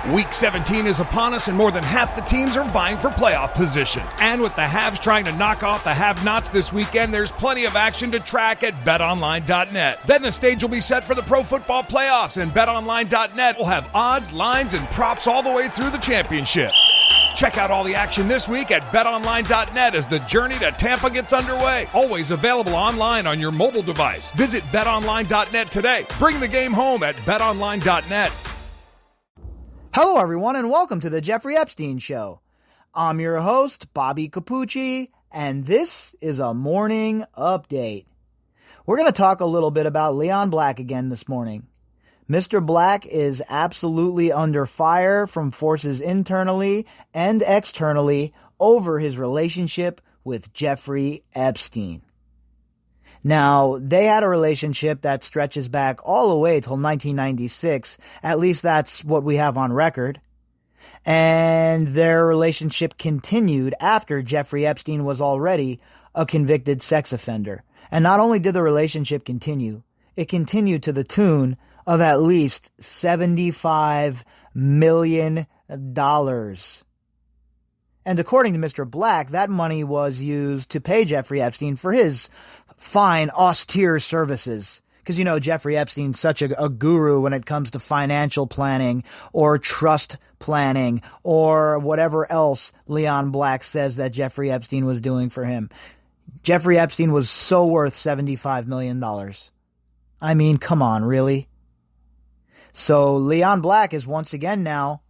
Week 17 is upon us, and more than half the teams are vying for playoff position. And with the haves trying to knock off the have-nots this weekend, there's plenty of action to track at betonline.net. Then the stage will be set for the pro football playoffs, and betonline.net will have odds, lines, and props all the way through the championship. Check out all the action this week at betonline.net as the journey to Tampa gets underway. Always available online on your mobile device. Visit betonline.net today. Bring the game home at betonline.net. Hello, everyone, and welcome to the Jeffrey Epstein Show. I'm your host, Bobbycapucci, and this is a morning update. We're going to talk a little bit about Leon Black again this morning. Mr. Black is absolutely under fire from forces internally and externally over his relationship with Jeffrey Epstein. Now, they had a relationship that stretches back all the way till 1996. At least that's what we have on record. And their relationship continued after Jeffrey Epstein was already a convicted sex offender. And not only did the relationship continue, it continued to the tune of at least $75 million. And according to Mr. Black, that money was used to pay Jeffrey Epstein for his fine, austere services. Because, you know, Jeffrey Epstein's such a guru when it comes to financial planning or trust planning or whatever else Leon Black says that Jeffrey Epstein was doing for him. Jeffrey Epstein was so worth $75 million. I mean, come on, really? So Leon Black is once again now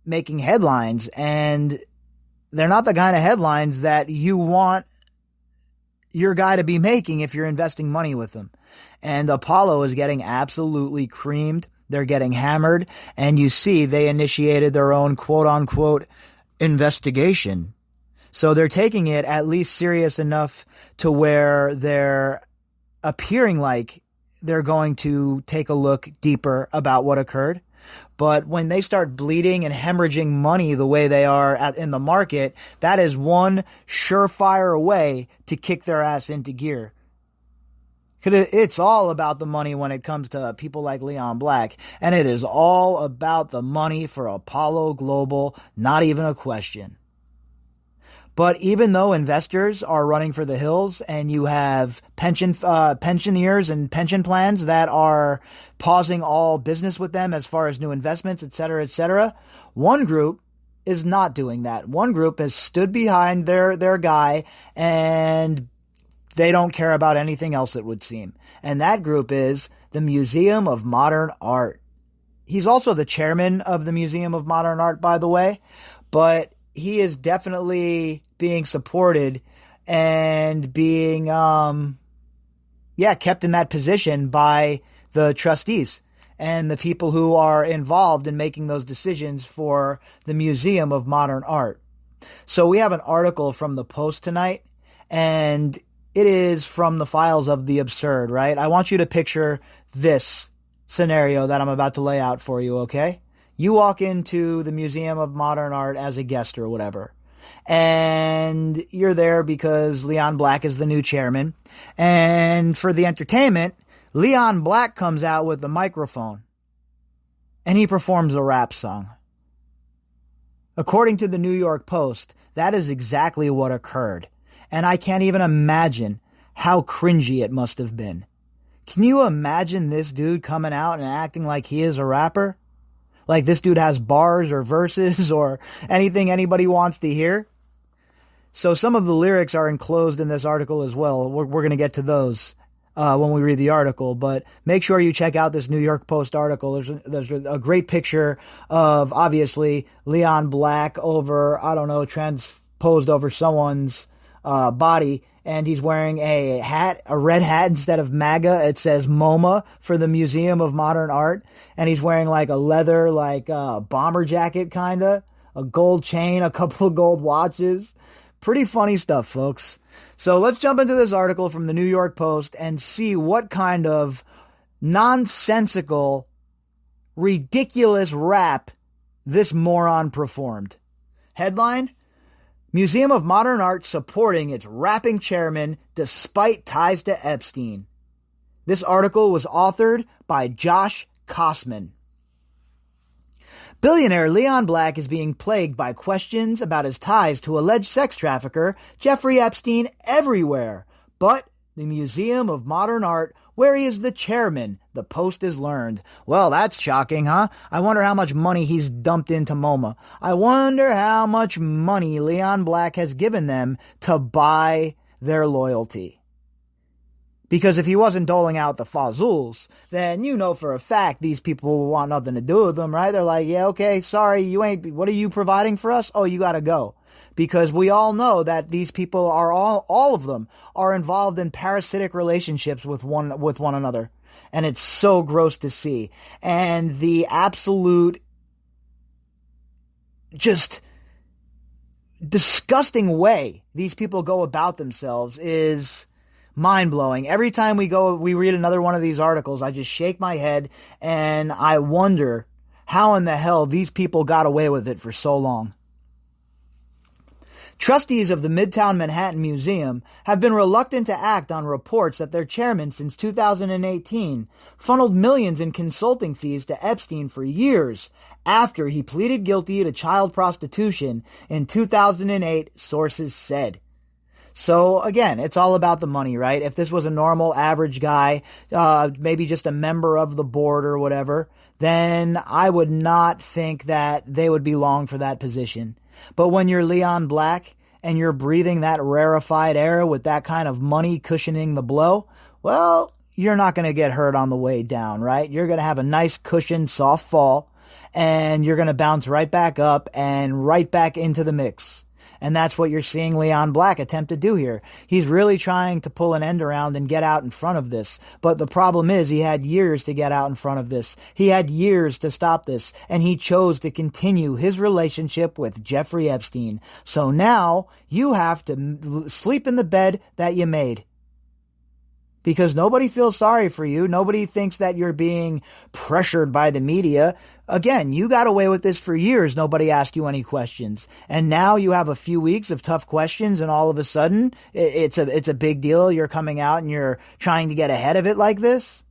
making headlines, and they're not the kind of headlines that you want your guy to be making if you're investing money with him. And Apollo is getting absolutely creamed. They're getting hammered. And you see they initiated their own quote-unquote investigation. So they're taking it at least serious enough to where they're appearing like they're going to take a look deeper about what occurred. But when they start bleeding and hemorrhaging money the way they are in the market, that is one surefire way to kick their ass into gear. It's all about the money when it comes to people like Leon Black, and it is all about the money for Apollo Global, not even a question. But even though investors are running for the hills and you have pensioners and pension plans that are pausing all business with them as far as new investments, etc., one group is not doing that. One group has stood behind their guy, and they don't care about anything else, it would seem. And that group is the Museum of Modern Art. He's also the chairman of the Museum of Modern Art, by the way, but he is definitely being supported and being, kept in that position by the trustees and the people who are involved in making those decisions for the Museum of Modern Art. So we have an article from the Post tonight, and it is from the files of the absurd, right? I want you to picture this scenario that I'm about to lay out for you, okay? You walk into the Museum of Modern Art as a guest or whatever, and you're there because Leon Black is the new chairman. And for the entertainment, Leon Black comes out with the microphone, and he performs a rap song. According to the New York Post, that is exactly what occurred. And I can't even imagine how cringy it must have been. Can you imagine this dude coming out and acting like he is a rapper? Like this dude has bars or verses or anything anybody wants to hear? So some of the lyrics are enclosed in this article as well. We're going to get to those when we read the article. But make sure you check out this New York Post article. There's a great picture of, obviously, Leon Black transposed over someone's body, and he's wearing a red hat instead of MAGA. It says MoMA for the Museum of Modern Art, and he's wearing like a leather bomber jacket, kinda, a gold chain, a couple of gold watches. Pretty funny stuff, folks. So let's jump into this article from the New York Post and see what kind of nonsensical, ridiculous rap this moron performed. Headline: Museum of Modern Art supporting its rapping chairman despite ties to Epstein. This article was authored by Josh Kosman. Billionaire Leon Black is being plagued by questions about his ties to alleged sex trafficker Jeffrey Epstein everywhere, but the Museum of Modern Art, where he is the chairman, the Post has learned. Well, that's shocking, huh? I wonder how much money he's dumped into MoMA. I wonder how much money Leon Black has given them to buy their loyalty. Because if he wasn't doling out the fazools, then you know for a fact these people will want nothing to do with them, right? They're like, yeah, okay, sorry, what are you providing for us? Oh, you gotta go. Because we all know that these people are all of them are involved in parasitic relationships with one another. And it's so gross to see. And the absolute just disgusting way these people go about themselves is mind-blowing. Every time we read another one of these articles, I just shake my head and I wonder how in the hell these people got away with it for so long. Trustees of the Midtown Manhattan Museum have been reluctant to act on reports that their chairman since 2018 funneled millions in consulting fees to Epstein for years after he pleaded guilty to child prostitution in 2008, sources said. So again, it's all about the money, right? If this was a normal average guy, maybe just a member of the board or whatever, then I would not think that they would be long for that position. But when you're Leon Black and you're breathing that rarefied air with that kind of money cushioning the blow, well, you're not going to get hurt on the way down, right? You're going to have a nice cushioned soft fall and you're going to bounce right back up and right back into the mix. And that's what you're seeing Leon Black attempt to do here. He's really trying to pull an end around and get out in front of this. But the problem is he had years to get out in front of this. He had years to stop this. And he chose to continue his relationship with Jeffrey Epstein. So now you have to sleep in the bed that you made. Because nobody feels sorry for you. Nobody thinks that you're being pressured by the media. Again, you got away with this for years. Nobody asked you any questions. And now you have a few weeks of tough questions and all of a sudden it's a big deal. You're coming out and you're trying to get ahead of it like this.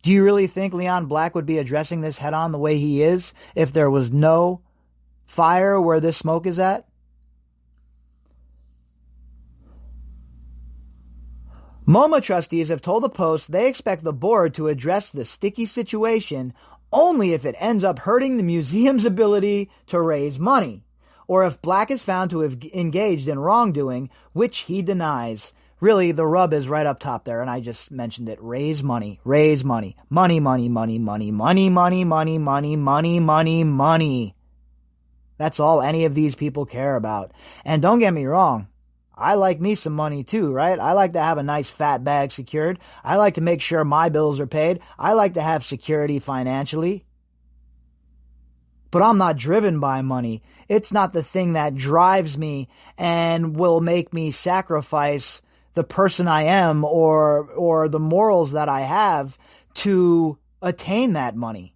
Do you really think Leon Black would be addressing this head on the way he is if there was no fire where this smoke is at? MoMA trustees have told the Post they expect the board to address the sticky situation only if it ends up hurting the museum's ability to raise money, or if Black is found to have engaged in wrongdoing, which he denies. Really, the rub is right up top there, and I just mentioned it. Raise money. Raise money. Money, money, money, money, money, money, money, money, money, money, money. That's all any of these people care about. And don't get me wrong. I like me some money too, right? I like to have a nice fat bag secured. I like to make sure my bills are paid. I like to have security financially. But I'm not driven by money. It's not the thing that drives me and will make me sacrifice the person I am or the morals that I have to attain that money.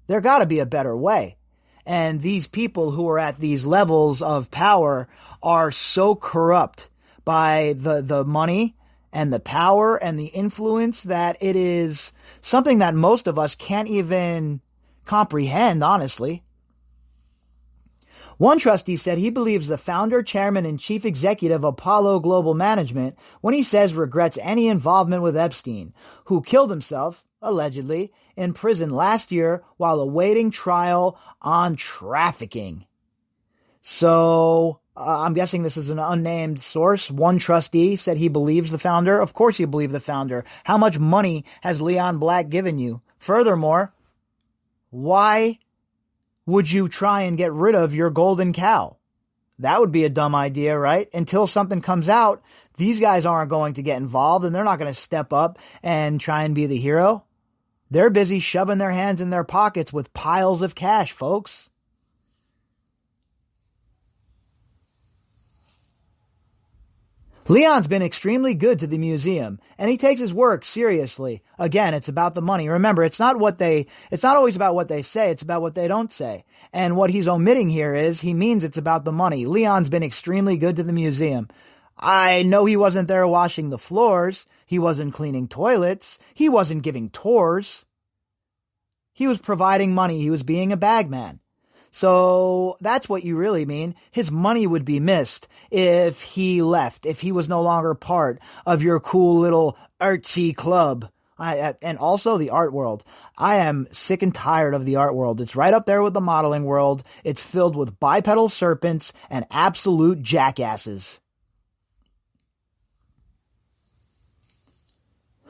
There got to be a better way. And these people who are at these levels of power are so corrupt by the money and the power and the influence that it is something that most of us can't even comprehend, honestly. One trustee said he believes the founder, chairman, and chief executive of Apollo Global Management when he says regrets any involvement with Epstein, who killed himself, allegedly, in prison last year while awaiting trial on trafficking. So, I'm guessing this is an unnamed source. One trustee said he believes the founder. Of course you believe the founder. How much money has Leon Black given you? Furthermore, why would you try and get rid of your golden cow? That would be a dumb idea, right? Until something comes out, these guys aren't going to get involved and they're not going to step up and try and be the hero. They're busy shoving their hands in their pockets with piles of cash, folks. Leon's been extremely good to the museum, and he takes his work seriously. Again, it's about the money. Remember, it's not always about what they say, it's about what they don't say. And what he's omitting here is he means it's about the money. Leon's been extremely good to the museum. I know he wasn't there washing the floors. He wasn't cleaning toilets. He wasn't giving tours. He was providing money. He was being a bagman. So that's what you really mean. His money would be missed if he left, if he was no longer part of your cool little artsy club. And also the art world. I am sick and tired of the art world. It's right up there with the modeling world. It's filled with bipedal serpents and absolute jackasses.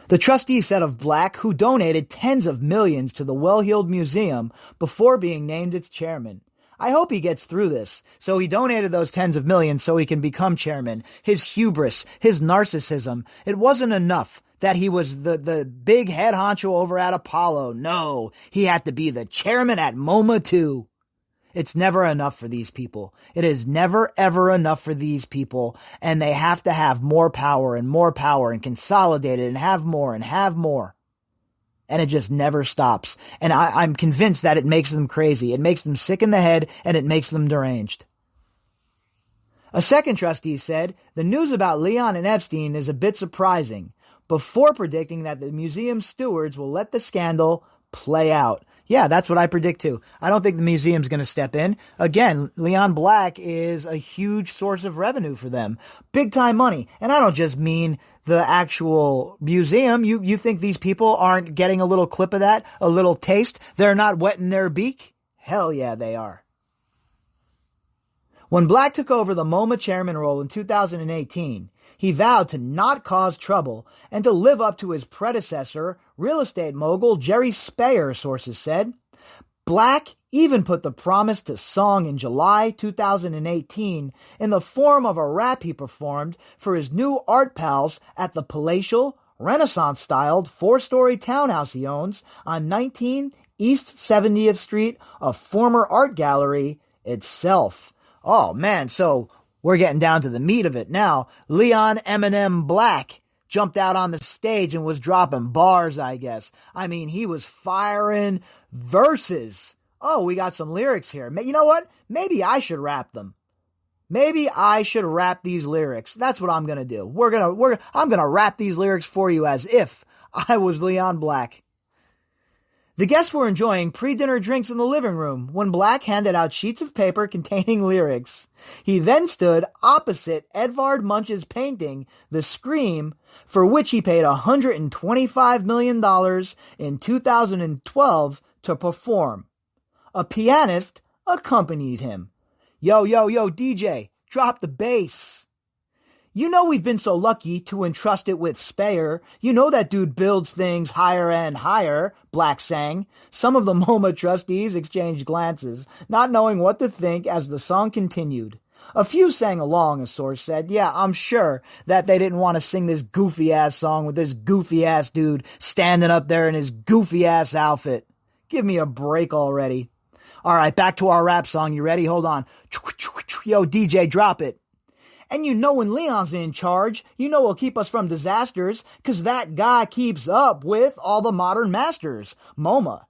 The trustee said of Black, who donated tens of millions to the Well-Heeled Museum before being named its chairman. I hope he gets through this. So he donated those tens of millions so he can become chairman. His hubris, his narcissism. It wasn't enough that he was the big head honcho over at Apollo. No, he had to be the chairman at MoMA too. It's never enough for these people. It is never, ever enough for these people. And they have to have more power and consolidate it and have more. And it just never stops. And I'm convinced that it makes them crazy. It makes them sick in the head and it makes them deranged. A second trustee said, the news about Leon and Epstein is a bit surprising, before predicting that the museum stewards will let the scandal play out. Yeah, that's what I predict too. I don't think the museum's going to step in. Again, Leon Black is a huge source of revenue for them. Big time money. And I don't just mean the actual museum. You think these people aren't getting a little clip of that? A little taste? They're not wetting their beak? Hell yeah, they are. When Black took over the MoMA chairman role in 2018, he vowed to not cause trouble and to live up to his predecessor, real estate mogul Jerry Speyer, sources said. Black even put the promise to song in July 2018 in the form of a rap he performed for his new art pals at the palatial, Renaissance-styled 4-story townhouse he owns on 19 East 70th Street, a former art gallery itself. Oh man, so we're getting down to the meat of it now. Leon Eminem Black jumped out on the stage and was dropping bars, I guess. I mean, he was firing verses. Oh, we got some lyrics here. You know what? Maybe I should rap them. Maybe I should rap these lyrics. That's what I'm going to do. I'm going to rap these lyrics for you as if I was Leon Black. The guests were enjoying pre-dinner drinks in the living room when Black handed out sheets of paper containing lyrics. He then stood opposite Edvard Munch's painting, The Scream, for which he paid $125 million in 2012 to perform. A pianist accompanied him. Yo, DJ, drop the bass. You know we've been so lucky to entrust it with Speyer. You know that dude builds things higher and higher, Black sang. Some of the MoMA trustees exchanged glances, not knowing what to think as the song continued. A few sang along, a source said. Yeah, I'm sure that they didn't want to sing this goofy-ass song with this goofy-ass dude standing up there in his goofy-ass outfit. Give me a break already. All right, back to our rap song. You ready? Hold on. Yo, DJ, drop it. And you know when Leon's in charge, you know he'll keep us from disasters, 'cause that guy keeps up with all the modern masters. MoMA,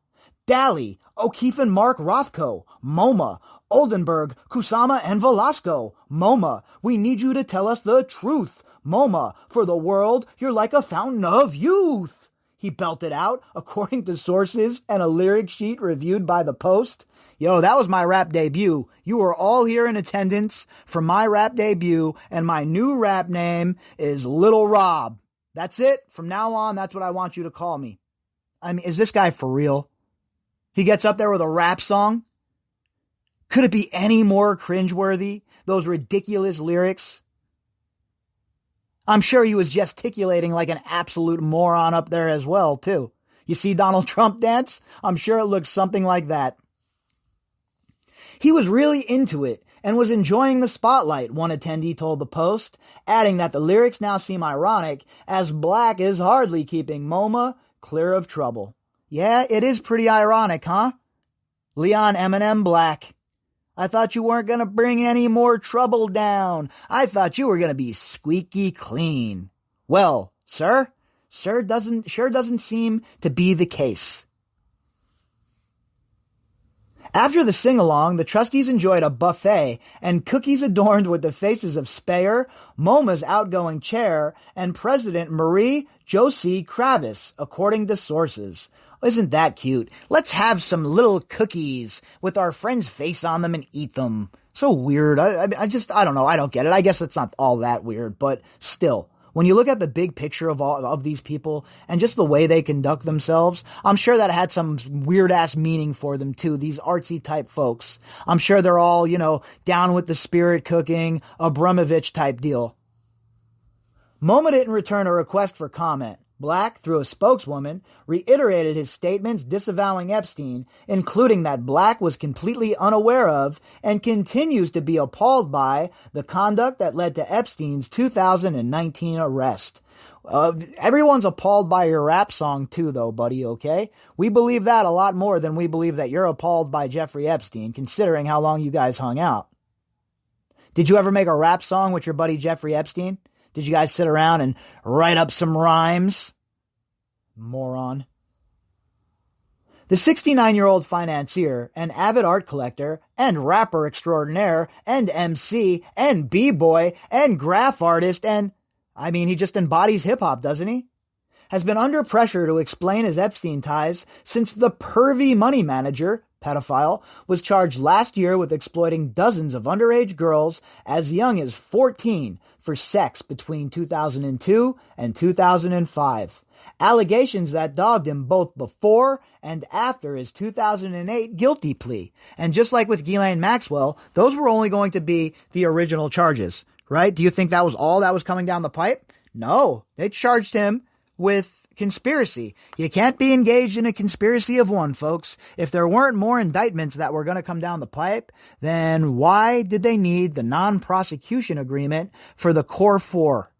Dali, O'Keefe and Mark Rothko, MoMA, Oldenburg, Kusama and Velasco, MoMA, we need you to tell us the truth. MoMA, for the world, you're like a fountain of youth. He belted out, according to sources and a lyric sheet reviewed by the Post. Yo, that was my rap debut. You were all here in attendance for my rap debut, and my new rap name is Little Rob. That's it. From now on, that's what I want you to call me. I mean, is this guy for real? He gets up there with a rap song? Could it be any more cringeworthy? Those ridiculous lyrics? I'm sure he was gesticulating like an absolute moron up there as well, too. You see Donald Trump dance? I'm sure it looks something like that. He was really into it and was enjoying the spotlight, one attendee told the Post, adding that the lyrics now seem ironic as Black is hardly keeping MoMA clear of trouble. Yeah, it is pretty ironic, huh? Leon Eminem Black. I thought you weren't going to bring any more trouble down. I thought you were going to be squeaky clean. Well, sure doesn't seem to be the case. After the sing-along, the trustees enjoyed a buffet and cookies adorned with the faces of Speyer, MoMa's outgoing chair, and President Marie Josie Kravis, according to sources. Isn't that cute? Let's have some little cookies with our friend's face on them and eat them. So weird. I don't know. I don't get it. I guess it's not all that weird, but still. When you look at the big picture of all of these people and just the way they conduct themselves, I'm sure that had some weird ass meaning for them too. These artsy type folks. I'm sure they're all, down with the spirit cooking, Abramovich type deal. MoMA didn't return a request for comment. Black, through a spokeswoman, reiterated his statements disavowing Epstein, including that Black was completely unaware of and continues to be appalled by the conduct that led to Epstein's 2019 arrest. Everyone's appalled by your rap song too, though, buddy, okay? We believe that a lot more than we believe that you're appalled by Jeffrey Epstein, considering how long you guys hung out. Did you ever make a rap song with your buddy Jeffrey Epstein? Did you guys sit around and write up some rhymes? Moron. The 69-year-old financier and avid art collector and rapper extraordinaire and MC and b-boy and graph artist he just embodies hip-hop, doesn't he? Has been under pressure to explain his Epstein ties since the pervy money manager, pedophile, was charged last year with exploiting dozens of underage girls as young as 14 for sex between 2002 and 2005. Allegations that dogged him both before and after his 2008 guilty plea. And just like with Ghislaine Maxwell, those were only going to be the original charges, right? Do you think that was all that was coming down the pipe? No, they charged him with conspiracy. You can't be engaged in a conspiracy of one, folks. If there weren't more indictments that were going to come down the pipe, then why did they need the non-prosecution agreement for the core four?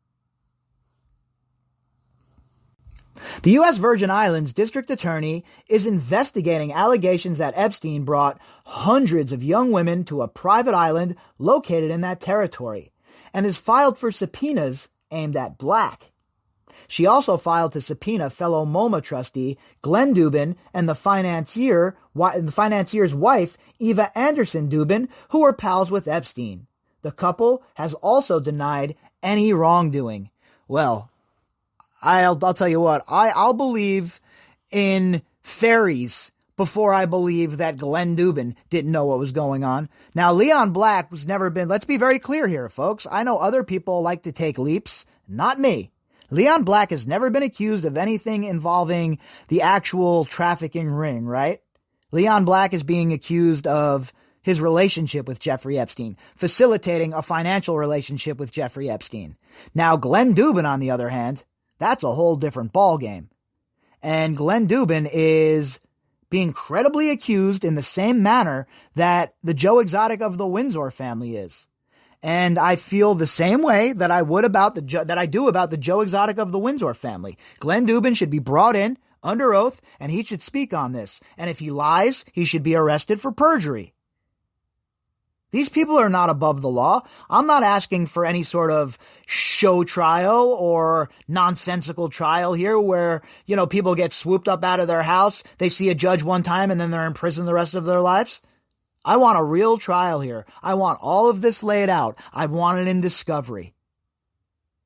The U.S. Virgin Islands District Attorney is investigating allegations that Epstein brought hundreds of young women to a private island located in that territory, and has filed for subpoenas aimed at Black. She also filed to subpoena fellow MoMA trustee Glenn Dubin and the financier's wife, Eva Anderson Dubin, who were pals with Epstein. The couple has also denied any wrongdoing. Well, I'll tell you what, I'll believe in fairies before I believe that Glenn Dubin didn't know what was going on. Now, Leon Black was never been, let's be very clear here, folks. I know other people like to take leaps, not me. Leon Black has never been accused of anything involving the actual trafficking ring, right? Leon Black is being accused of his relationship with Jeffrey Epstein, facilitating a financial relationship with Jeffrey Epstein. Now, Glenn Dubin, on the other hand, that's a whole different ballgame. And Glenn Dubin is being credibly accused in the same manner that the Joe Exotic of the Windsor family is. And I feel the same way that I would about that I do about the Joe Exotic of the Windsor family. Glenn Dubin should be brought in under oath, and he should speak on this. And if he lies, he should be arrested for perjury. These people are not above the law. I'm not asking for any sort of show trial or nonsensical trial here where, people get swooped up out of their house, they see a judge one time, and then they're in prison the rest of their lives. I want a real trial here. I want all of this laid out. I want it in discovery.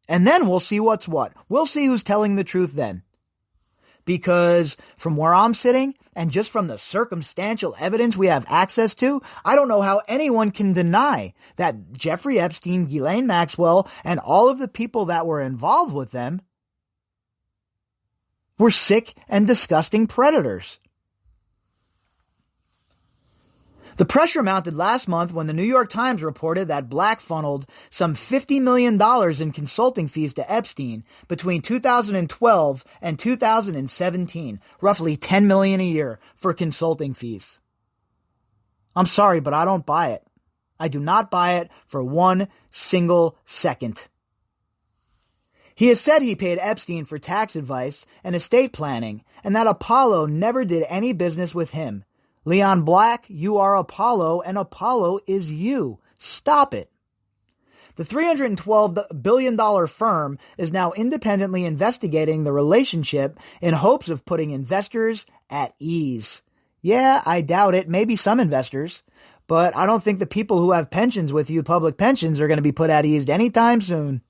And then we'll see what's what. We'll see who's telling the truth then. Because from where I'm sitting, and just from the circumstantial evidence we have access to, I don't know how anyone can deny that Jeffrey Epstein, Ghislaine Maxwell, and all of the people that were involved with them were sick and disgusting predators. The pressure mounted last month when the New York Times reported that Black funneled some $50 million in consulting fees to Epstein between 2012 and 2017, roughly $10 million a year for consulting fees. I'm sorry, but I don't buy it. I do not buy it for one single second. He has said he paid Epstein for tax advice and estate planning, and that Apollo never did any business with him. Leon Black, you are Apollo, and Apollo is you. Stop it. The $312 billion firm is now independently investigating the relationship in hopes of putting investors at ease. Yeah, I doubt it. Maybe some investors. But I don't think the people who have pensions with you, public pensions, are going to be put at ease anytime soon.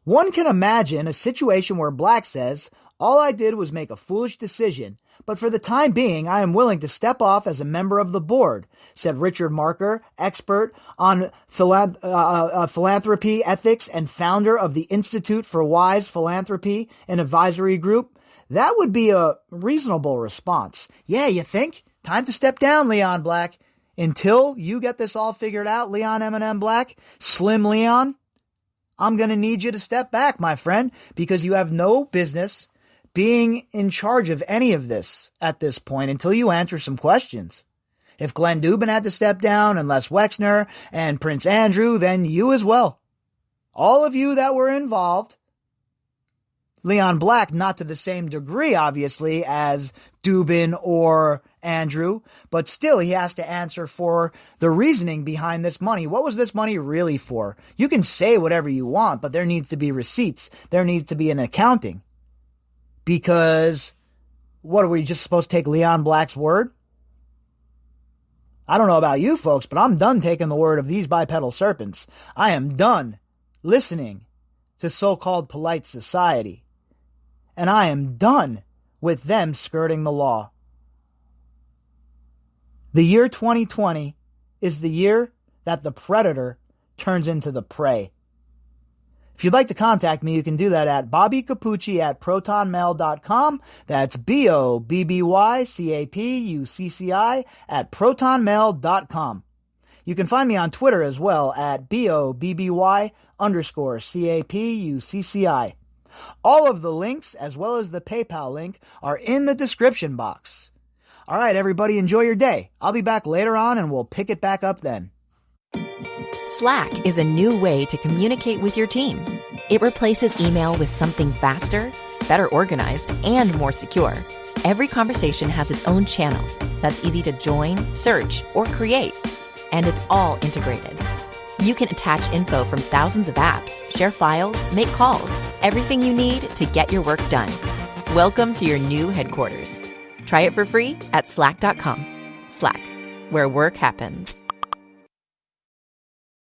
One can imagine a situation where Black says, all I did was make a foolish decision, but for the time being, I am willing to step off as a member of the board, said Richard Marker, expert on philanthropy ethics and founder of the Institute for Wise Philanthropy and Advisory Group. That would be a reasonable response. Yeah, you think? Time to step down, Leon Black. Until you get this all figured out, Leon Eminem Black, Slim Leon, I'm going to need you to step back, my friend, because you have no business being in charge of any of this at this point until you answer some questions. If Glenn Dubin had to step down and Les Wexner and Prince Andrew, then you as well. All of you that were involved. Leon Black, not to the same degree, obviously, as Dubin or Andrew, but still he has to answer for the reasoning behind this money. What was this money really for? You can say whatever you want, but there needs to be receipts. There needs to be an accounting. Because, what are we just supposed to take Leon Black's word? I don't know about you folks, but I'm done taking the word of these bipedal serpents. I am done listening to so-called polite society. And I am done with them skirting the law. The year 2020 is the year that the predator turns into the prey. If you'd like to contact me, you can do that at bobbycapucci@protonmail.com. That's BOBBYCAPUCCI @protonmail.com. You can find me on Twitter as well at BOBBY_CAPUCCI. All of the links, as well as the PayPal link, are in the description box. All right, everybody, enjoy your day. I'll be back later on, and we'll pick it back up then. Slack is a new way to communicate with your team. It replaces email with something faster, better organized, and more secure. Every conversation has its own channel that's easy to join, search, or create. And it's all integrated. You can attach info from thousands of apps, share files, make calls, everything you need to get your work done. Welcome to your new headquarters. Try it for free at slack.com. Slack, where work happens.